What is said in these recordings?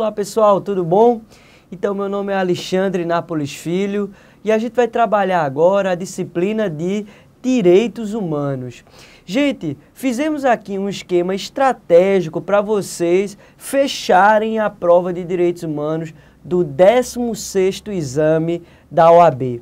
Olá pessoal, tudo bom? Então meu nome é Alexandre Nápoles Filho e a gente vai trabalhar agora a disciplina de Direitos Humanos. Gente, fizemos aqui um esquema estratégico para vocês fecharem a prova de Direitos Humanos do 16º exame da OAB.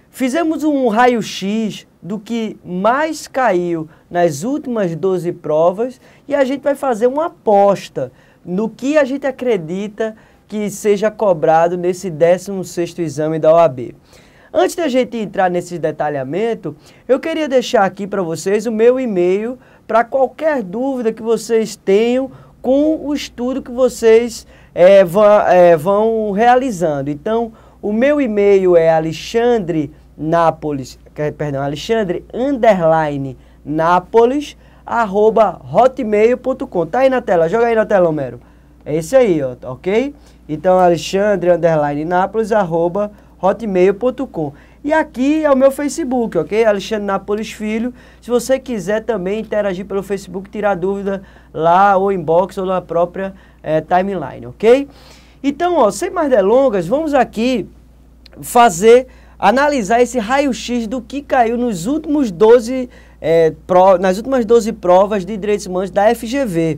Fizemos um raio-x do que mais caiu nas últimas 12 provas e a gente vai fazer uma aposta no que a gente acredita que seja cobrado nesse 16º exame da OAB. Antes da gente entrar nesse detalhamento, eu queria deixar aqui para vocês o meu e-mail para qualquer dúvida que vocês tenham com o estudo que vocês vão realizando. Então, o meu e-mail é alexandre_napoles@hotmail.com. Tá aí na tela, joga aí na tela, Homero. É esse aí, ó, ok? Então, alexandre_napoles@hotmail.com. E aqui é o meu Facebook, ok? Alexandre Nápoles Filho. Se você quiser também interagir pelo Facebook, tirar dúvida lá, ou inbox, ou na própria timeline, ok? Então, ó, sem mais delongas, vamos aqui analisar esse raio-x do que caiu nos últimos nas últimas 12 provas de Direitos Humanos da FGV.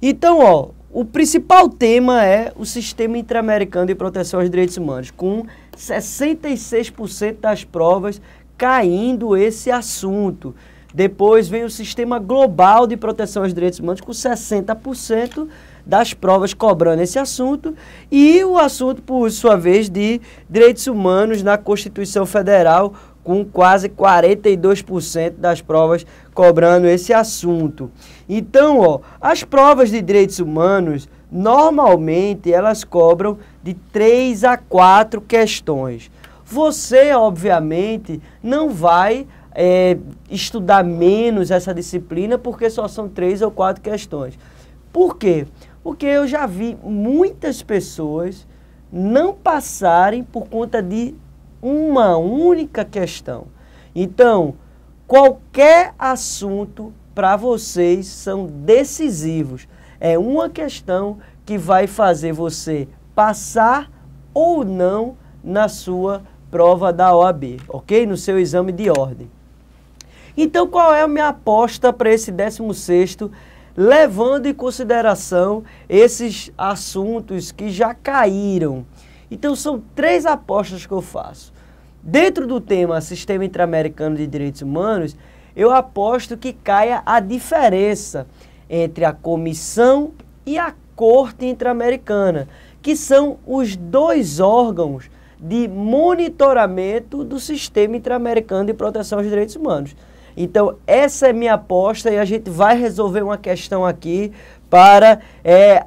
Então, ó, o principal tema é o Sistema Interamericano de Proteção aos Direitos Humanos, com 66% das provas caindo esse assunto. Depois vem o Sistema Global de Proteção aos Direitos Humanos, com 60% das provas cobrando esse assunto, e o assunto, por sua vez, de Direitos Humanos na Constituição Federal, com quase 42% das provas cobrando esse assunto. Então, ó, as provas de Direitos Humanos, normalmente, elas cobram de 3 a 4 questões. Você, obviamente, não vai estudar menos essa disciplina porque só são 3 ou 4 questões. Por quê? Porque eu já vi muitas pessoas não passarem por conta de uma única questão. Então, qualquer assunto para vocês são decisivos. É uma questão que vai fazer você passar ou não na sua prova da OAB, ok? No seu exame de ordem. Então, qual é a minha aposta para esse 16º, levando em consideração esses assuntos que já caíram? Então, são 3 apostas que eu faço. Dentro do tema Sistema Interamericano de Direitos Humanos, eu aposto que caia a diferença entre a Comissão e a Corte Interamericana, que são os 2 órgãos de monitoramento do Sistema Interamericano de Proteção aos Direitos Humanos. Então, essa é minha aposta e a gente vai resolver uma questão aqui para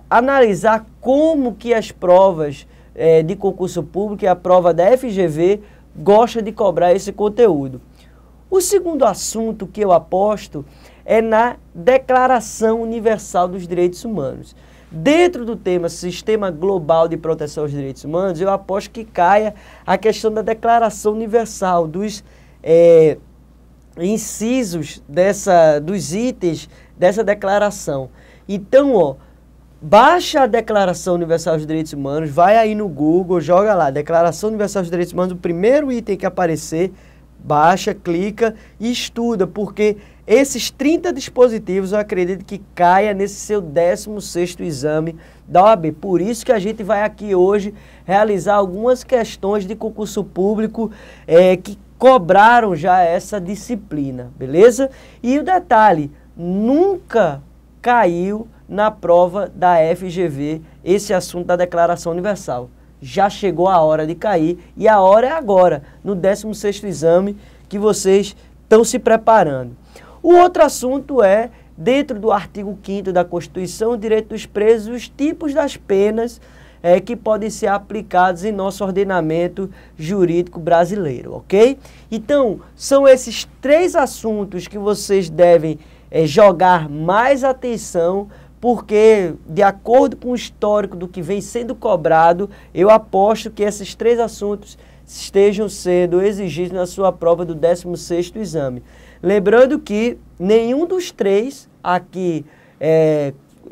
analisar como que as provas de concurso público e a prova da FGV gosta de cobrar esse conteúdo. O segundo assunto que eu aposto é na Declaração Universal dos Direitos Humanos. Dentro do tema Sistema Global de Proteção aos Direitos Humanos, eu aposto que caia a questão da Declaração Universal, dos incisos dos itens dessa declaração. Então, ó, baixa a Declaração Universal dos Direitos Humanos, vai aí no Google, joga lá, Declaração Universal dos Direitos Humanos, o primeiro item que aparecer, baixa, clica e estuda, porque esses 30 dispositivos eu acredito que caia nesse seu 16º exame da OAB. Por isso que a gente vai aqui hoje realizar algumas questões de concurso público que cobraram já essa disciplina, beleza? E o detalhe, nunca caiu na prova da FGV esse assunto da Declaração Universal. Já chegou a hora de cair e a hora é agora, no 16º exame que vocês estão se preparando. O outro assunto é, dentro do artigo 5º da Constituição, o direito dos presos e os tipos das penas que podem ser aplicados em nosso ordenamento jurídico brasileiro, ok? Então, são esses 3 assuntos que vocês devem jogar mais atenção, porque, de acordo com o histórico do que vem sendo cobrado, eu aposto que esses 3 assuntos estejam sendo exigidos na sua prova do 16º exame. Lembrando que nenhum dos 3 aqui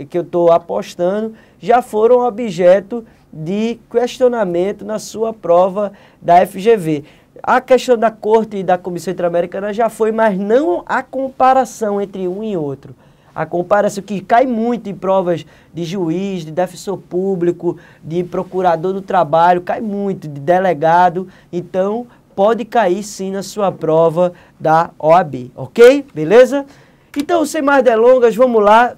que eu estou apostando já foram objeto de questionamento na sua prova da FGV. A questão da Corte e da Comissão Interamericana já foi, mas não a comparação entre um e outro. A comparação que cai muito em provas de juiz, de defensor público, de procurador do trabalho, cai muito, de delegado. Então, pode cair sim na sua prova da OAB, ok? Beleza? Então, sem mais delongas, vamos lá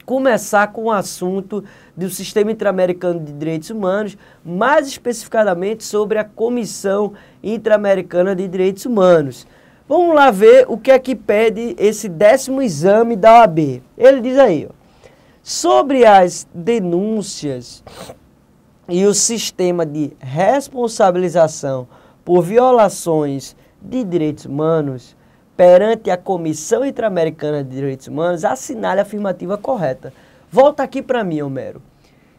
começar com o assunto do Sistema Interamericano de Direitos Humanos, mais especificadamente sobre a Comissão Interamericana de Direitos Humanos. Vamos lá ver o que é que pede esse 10º exame da OAB. Ele diz aí, ó, sobre as denúncias e o sistema de responsabilização por violações de direitos humanos perante a Comissão Interamericana de Direitos Humanos, assinale a afirmativa correta. Volta aqui para mim, Homero.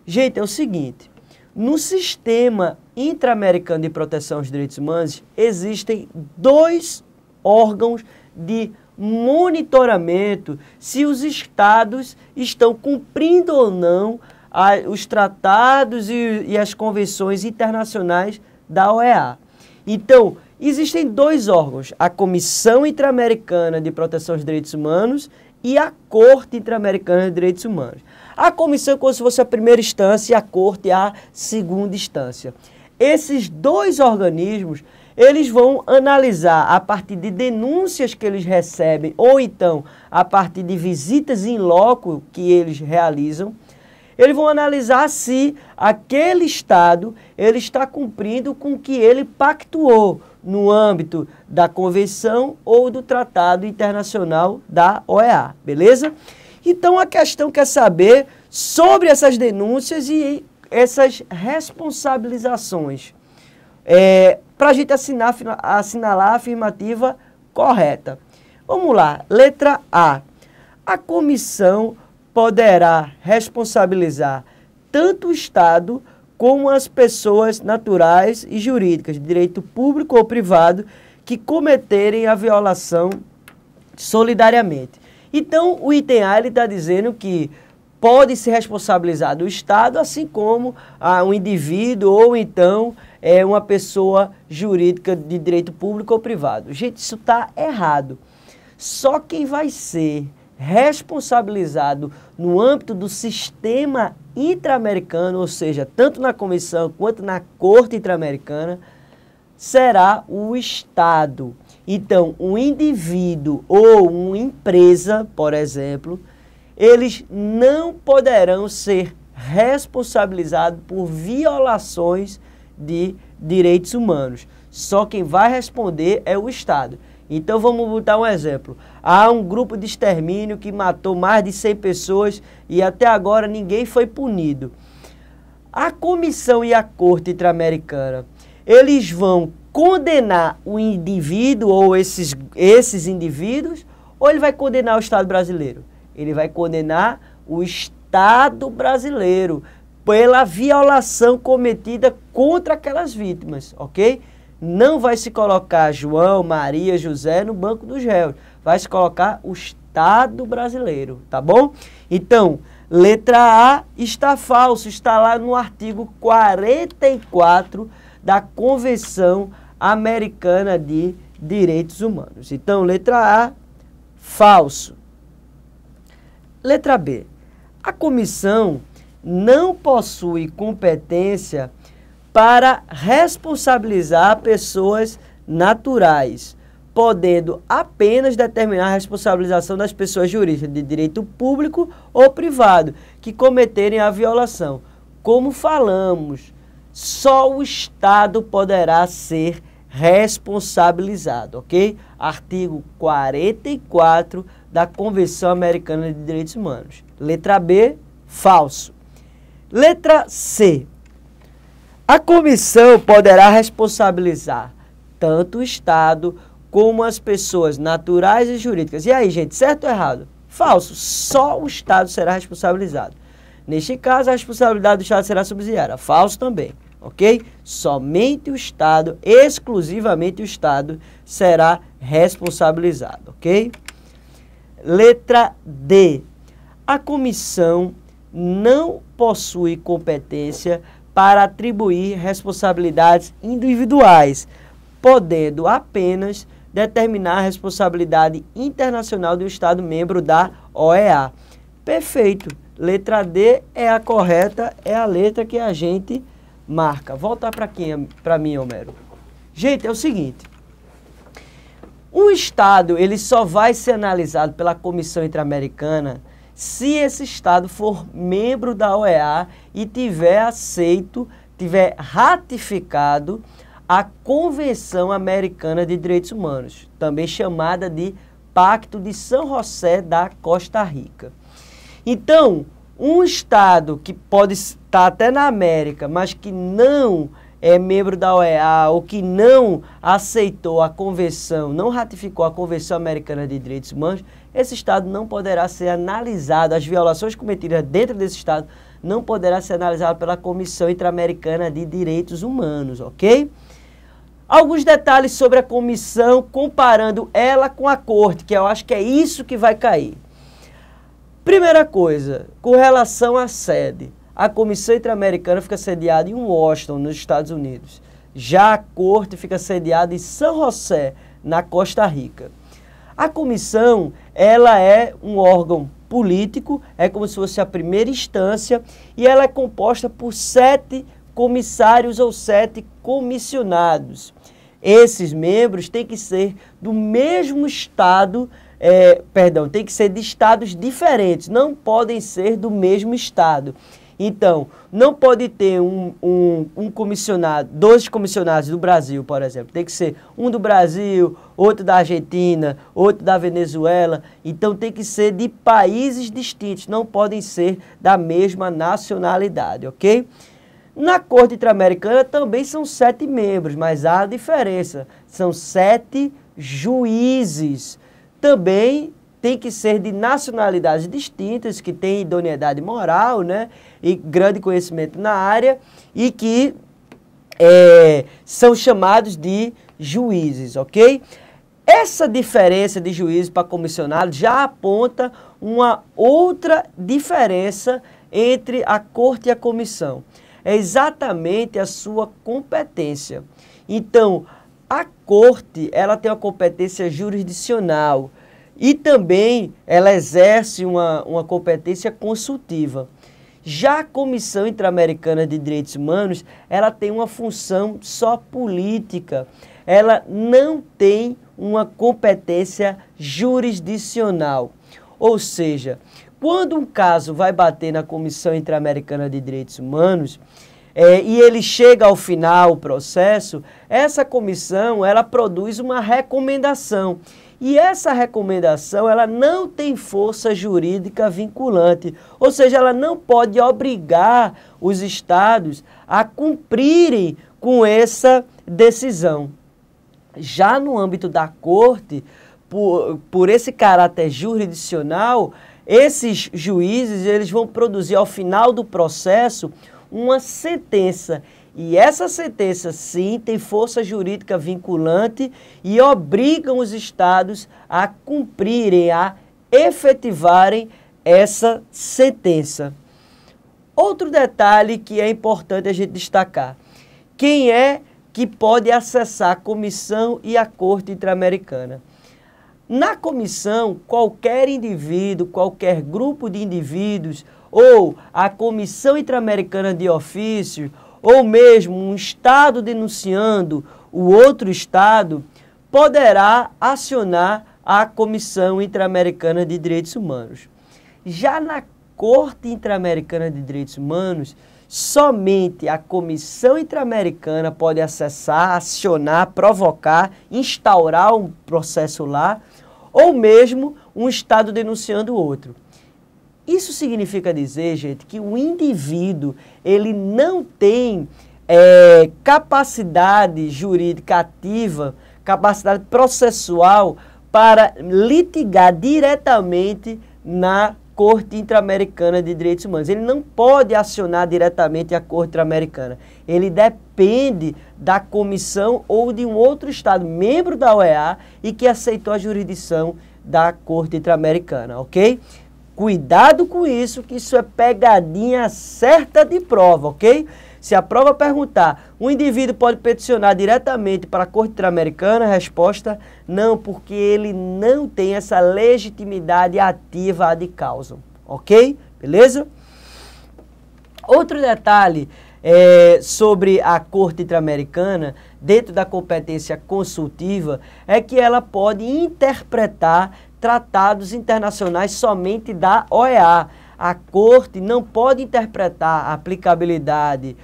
Gente, é o seguinte, no Sistema Interamericano de Proteção aos Direitos Humanos existem dois órgãos de monitoramento se os estados estão cumprindo ou não os tratados e as convenções internacionais da OEA. Então, existem dois órgãos, a Comissão Interamericana de Proteção aos Direitos Humanos e a Corte Interamericana de Direitos Humanos. A comissão é como se fosse a primeira instância e a Corte é a segunda instância. Esses dois organismos, eles vão analisar a partir de denúncias que eles recebem ou então a partir de visitas in loco que eles realizam. Eles vão analisar se aquele Estado ele está cumprindo com o que ele pactuou no âmbito da Convenção ou do Tratado Internacional da OEA, beleza? Então a questão quer saber sobre essas denúncias e essas responsabilizações. Para a gente assinalar a afirmativa correta. Vamos lá, letra A. A comissão poderá responsabilizar tanto o Estado como as pessoas naturais e jurídicas, de direito público ou privado, que cometerem a violação solidariamente. Então, o item A está dizendo que pode ser responsabilizado o Estado, assim como um indivíduo ou então uma pessoa jurídica de direito público ou privado. Gente, isso está errado. Só quem vai ser responsabilizado no âmbito do sistema interamericano, ou seja, tanto na Comissão quanto na Corte Interamericana, será o Estado. Então, um indivíduo ou uma empresa, por exemplo, eles não poderão ser responsabilizados por violações de direitos humanos. Só quem vai responder é o Estado. Então vamos botar um exemplo. Há um grupo de extermínio que matou mais de 100 pessoas e até agora ninguém foi punido. A Comissão e a Corte Interamericana, eles vão condenar o indivíduo ou esses indivíduos, ou ele vai condenar o Estado brasileiro? Ele vai condenar o Estado brasileiro pela violação cometida contra aquelas vítimas, ok? Não vai se colocar João, Maria, José no banco dos réus. Vai se colocar o Estado brasileiro, tá bom? Então, letra A está falso, está lá no artigo 44 da Convenção Americana de Direitos Humanos. Então, letra A, falso. Letra B. A comissão não possui competência para responsabilizar pessoas naturais, podendo apenas determinar a responsabilização das pessoas jurídicas de direito público ou privado que cometerem a violação. Como falamos, só o Estado poderá ser responsabilizado, ok? Artigo 44 da Convenção Americana de Direitos Humanos. Letra B, falso. Letra C. A comissão poderá responsabilizar tanto o Estado como as pessoas naturais e jurídicas. E aí, gente, certo ou errado? Falso. Só o Estado será responsabilizado. Neste caso, a responsabilidade do Estado será subsidiária. Falso também, ok? Somente o Estado, exclusivamente o Estado, será responsabilizado, ok? Letra D. A comissão não possui competência para atribuir responsabilidades individuais, podendo apenas determinar a responsabilidade internacional do Estado membro da OEA. Perfeito. Letra D é a correta, é a letra que a gente marca. Volta para mim, Homero. Gente, é o seguinte. Um Estado, ele só vai ser analisado pela Comissão Interamericana se esse Estado for membro da OEA e tiver ratificado a Convenção Americana de Direitos Humanos, também chamada de Pacto de São José da Costa Rica. Então, um Estado que pode estar até na América, mas que não é membro da OEA ou que não aceitou a convenção, não ratificou a Convenção Americana de Direitos Humanos, esse Estado não poderá ser analisado, as violações cometidas dentro desse Estado não poderá ser analisado pela Comissão Interamericana de Direitos Humanos, ok? Alguns detalhes sobre a comissão, comparando ela com a corte, que eu acho que é isso que vai cair. Primeira coisa, com relação à sede. A Comissão Interamericana fica sediada em Washington, nos Estados Unidos. Já a corte fica sediada em São José, na Costa Rica. A comissão, ela é um órgão político, é como se fosse a primeira instância, e ela é composta por 7 comissários ou 7 comissionados. Esses membros têm que ser do mesmo estado, tem que ser de estados diferentes, não podem ser do mesmo estado. Então, não pode ter um comissionado, 2 comissionados do Brasil, por exemplo. Tem que ser um do Brasil, outro da Argentina, outro da Venezuela. Então, tem que ser de países distintos, não podem ser da mesma nacionalidade, ok? Na Corte Interamericana também são 7 membros, mas há diferença. São 7 juízes. Também tem que ser de nacionalidades distintas, que têm idoneidade moral, né, e grande conhecimento na área, e que são chamados de juízes, ok? Essa diferença de juízes para comissionados já aponta uma outra diferença entre a corte e a comissão. É exatamente a sua competência. Então, a corte, ela tem uma competência jurisdicional e também ela exerce uma competência consultiva. Já a Comissão Interamericana de Direitos Humanos, ela tem uma função só política. Ela não tem uma competência jurisdicional. Ou seja, quando um caso vai bater na Comissão Interamericana de Direitos Humanos, e ele chega ao final, o processo, essa comissão, ela produz uma recomendação. E essa recomendação, ela não tem força jurídica vinculante. Ou seja, ela não pode obrigar os estados a cumprirem com essa decisão. Já no âmbito da corte, por esse caráter jurisdicional, esses juízes, eles vão produzir ao final do processo uma sentença. E essa sentença, sim, tem força jurídica vinculante e obrigam os estados a cumprirem, a efetivarem essa sentença. Outro detalhe que é importante a gente destacar. Quem é que pode acessar a comissão e a Corte Interamericana? Na comissão, qualquer indivíduo, qualquer grupo de indivíduos, ou a Comissão Interamericana de Ofício, ou mesmo um estado denunciando o outro estado, poderá acionar a Comissão Interamericana de Direitos Humanos. Já na Corte Interamericana de Direitos Humanos, somente a Comissão Interamericana pode acessar, acionar, provocar, instaurar um processo lá, ou mesmo um estado denunciando o outro. Isso significa dizer, gente, que o indivíduo, ele não tem capacidade jurídica ativa, capacidade processual para litigar diretamente na Corte Interamericana de Direitos Humanos. Ele não pode acionar diretamente a Corte Interamericana. Ele depende da comissão ou de um outro estado membro da OEA e que aceitou a jurisdição da Corte Interamericana, ok? Cuidado com isso, que isso é pegadinha certa de prova, ok? Se a prova perguntar, um indivíduo pode peticionar diretamente para a Corte Interamericana? Resposta, não, porque ele não tem essa legitimidade ativa ad causam, ok? Beleza? Outro detalhe sobre a Corte Interamericana, dentro da competência consultiva, é que ela pode interpretar tratados internacionais somente da OEA. A Corte não pode interpretar a aplicabilidade,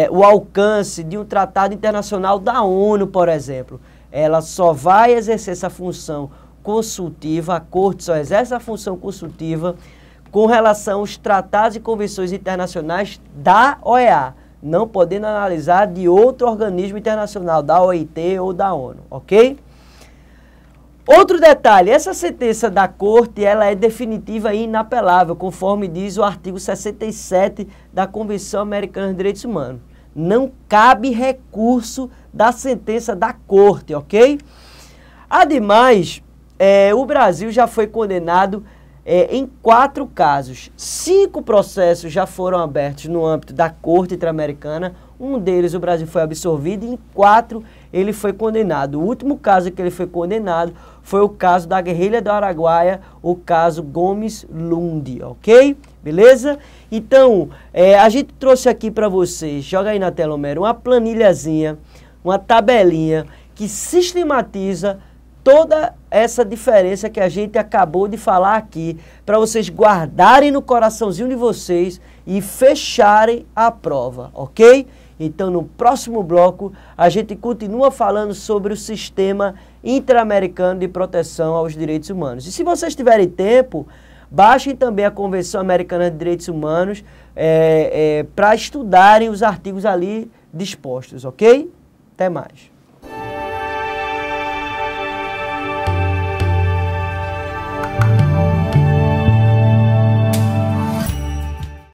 o alcance de um tratado internacional da ONU, por exemplo. Ela só vai exercer essa função consultiva, a Corte só exerce a função consultiva com relação aos tratados e convenções internacionais da OEA, não podendo analisar de outro organismo internacional, da OIT ou da ONU, ok? Outro detalhe, essa sentença da Corte, ela é definitiva e inapelável, conforme diz o artigo 67 da Convenção Americana dos Direitos Humanos. Não cabe recurso da sentença da Corte, ok? Ademais, o Brasil já foi condenado em 4 casos. 5 processos já foram abertos no âmbito da Corte Interamericana. Um deles o Brasil foi absolvido e em 4 ele foi condenado. O último caso que ele foi condenado foi o caso da guerrilha do Araguaia, o caso Gomes Lund, ok? Beleza? Então, a gente trouxe aqui para vocês, joga aí na tela, Homero, uma planilhazinha, uma tabelinha que sistematiza toda essa diferença que a gente acabou de falar aqui, para vocês guardarem no coraçãozinho de vocês e fecharem a prova, ok? Então, no próximo bloco, a gente continua falando sobre o Sistema Interamericano de Proteção aos Direitos Humanos. E se vocês tiverem tempo, baixem também a Convenção Americana de Direitos Humanos para estudarem os artigos ali dispostos, ok? Até mais.